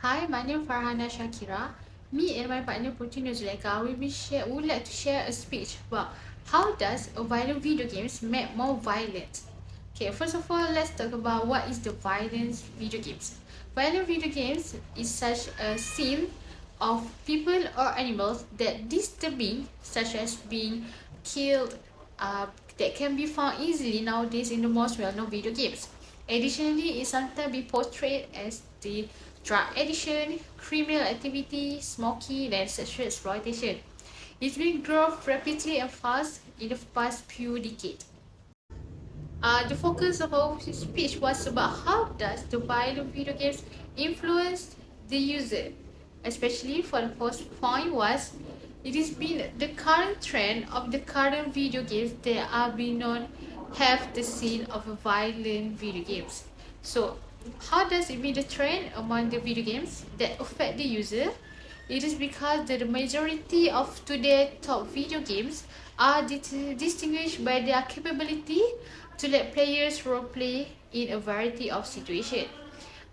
Hi, my name is Farhana Shakira. Me and my partner Putri Nuzuleka would like to share a speech about how does a violent video games make more violent. Okay, first of all, let's talk about what is the violence video games. Violent video games is such a scene of people or animals that disturbing, such as being killed, that can be found easily nowadays in the most well-known video games. Additionally, it sometimes be portrayed as the drug addiction, criminal activity, smoking, and sexual exploitation. It's been growing rapidly and fast in the past few decades. The focus of our speech was about how does the violent video games influence the user. Especially for the first point was, it has been the current trend of the current video games that are being known have the scene of violent video games. So how does it be the trend among the video games that affect the user? It is because the majority of today's top video games are distinguished by their capability to let players roleplay in a variety of situations.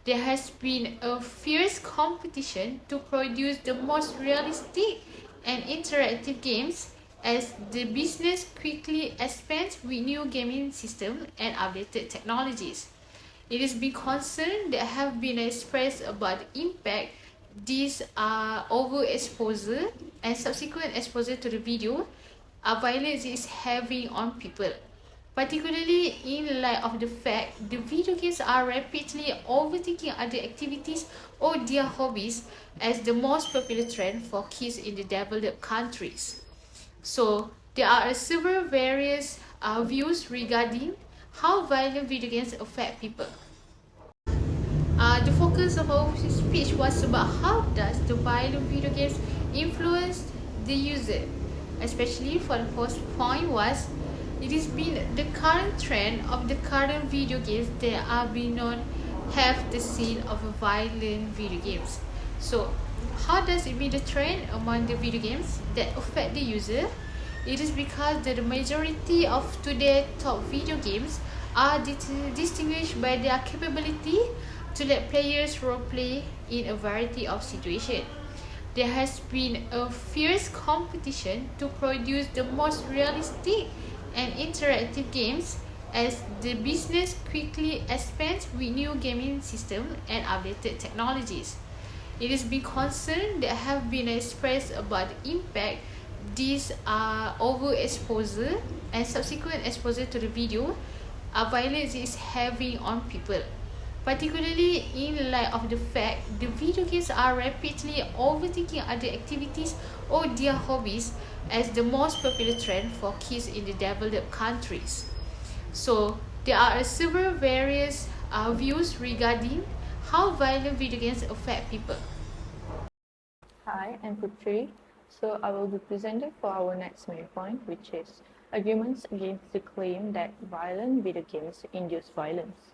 There has been a fierce competition to produce the most realistic and interactive games as the business quickly expands with new gaming systems and updated technologies. It has been concern that have been expressed about the impact these overexposure and subsequent exposure to the video violence is having on people, particularly in light of the fact the video games are rapidly overtaking other activities or their hobbies as the most popular trend for kids in the developed countries. So there are several various views regarding how violent video games affect people. The focus of our speech was about how does the violent video games influence the user. Especially for the first point was, it has been the current trend of the current video games that are being known have the scene of violent video games. So how does it be the trend among the video games that affect the user? It is because the majority of today's top video games are distinguished by their capability to let players roleplay in a variety of situations. There has been a fierce competition to produce the most realistic and interactive games as the business quickly expands with new gaming systems and updated technologies. It has been concern that have been expressed about the impact these overexposure and subsequent exposure to the video violence is having on people, particularly in light of the fact the video games are rapidly overtaking other activities or their hobbies as the most popular trend for kids in the developed countries. So there are several various views regarding how violent video games affect people. Hi, I'm Putri. So I will be presenting for our next main point, which is arguments against the claim that violent video games induce violence.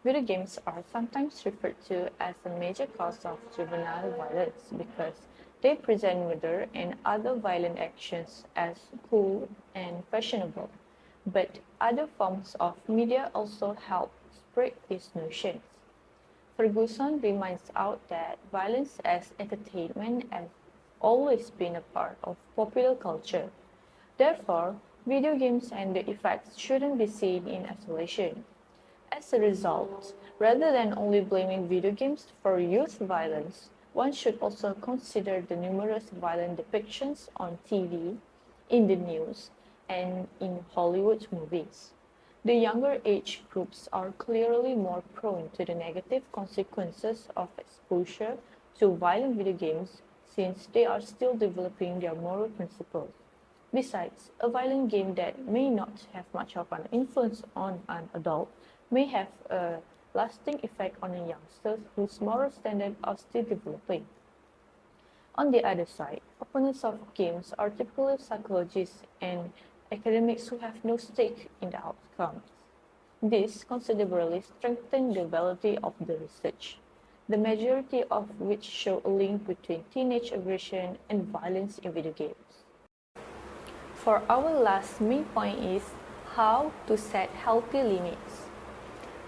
Video games are sometimes referred to as a major cause of juvenile violence because they present murder and other violent actions as cool and fashionable. But other forms of media also help spread these notions. Ferguson reminds out that violence as entertainment has always been a part of popular culture. Therefore, video games and their effects shouldn't be seen in isolation. As a result, rather than only blaming video games for youth violence, one should also consider the numerous violent depictions on TV, in the news, and in Hollywood movies. The younger age groups are clearly more prone to the negative consequences of exposure to violent video games since they are still developing their moral principles. Besides, a violent game that may not have much of an influence on an adult may have a lasting effect on a youngster whose moral standards are still developing. On the other side, opponents of games are typically psychologists and academics who have no stake in the outcomes. This considerably strengthens the validity of the research, the majority of which show a link between teenage aggression and violence in video games. For our last main point is how to set healthy limits.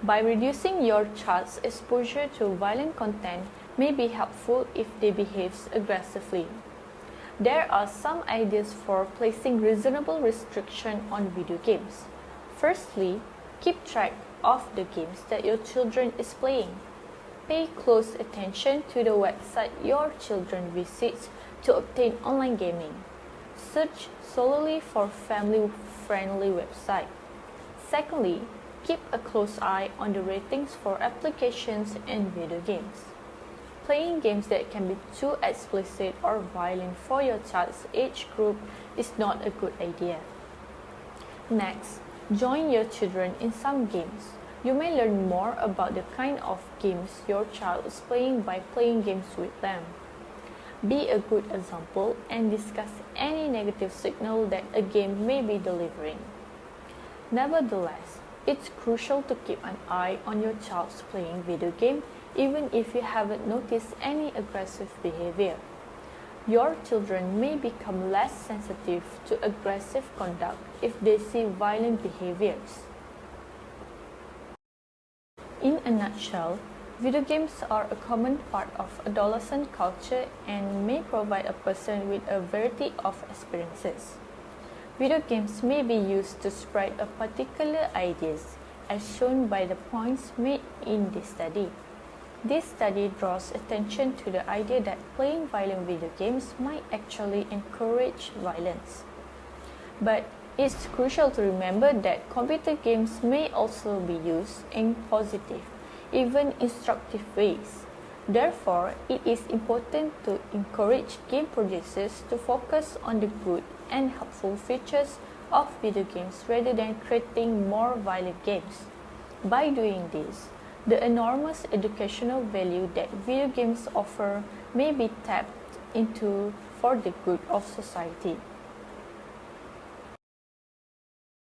By reducing your child's exposure to violent content, may be helpful if they behave aggressively. There are some ideas for placing reasonable restriction on video games. Firstly, keep track of the games that your children is playing. Pay close attention to the website your children visit to obtain online gaming. Search solely for family-friendly websites. Secondly, keep a close eye on the ratings for applications and video games. Playing games that can be too explicit or violent for your child's age group is not a good idea. Next, join your children in some games. You may learn more about the kind of games your child is playing by playing games with them. Be a good example and discuss any negative signal that a game may be delivering. Nevertheless, it's crucial to keep an eye on your child's playing video game even if you haven't noticed any aggressive behavior. Your children may become less sensitive to aggressive conduct if they see violent behaviors. In a nutshell, video games are a common part of adolescent culture and may provide a person with a variety of experiences. Video games may be used to spread a particular ideas, as shown by the points made in this study. This study draws attention to the idea that playing violent video games might actually encourage violence. But it's crucial to remember that computer games may also be used in positive, even instructive ways. Therefore, it is important to encourage game producers to focus on the good and helpful features of video games rather than creating more violent games. By doing this, the enormous educational value that video games offer may be tapped into for the good of society.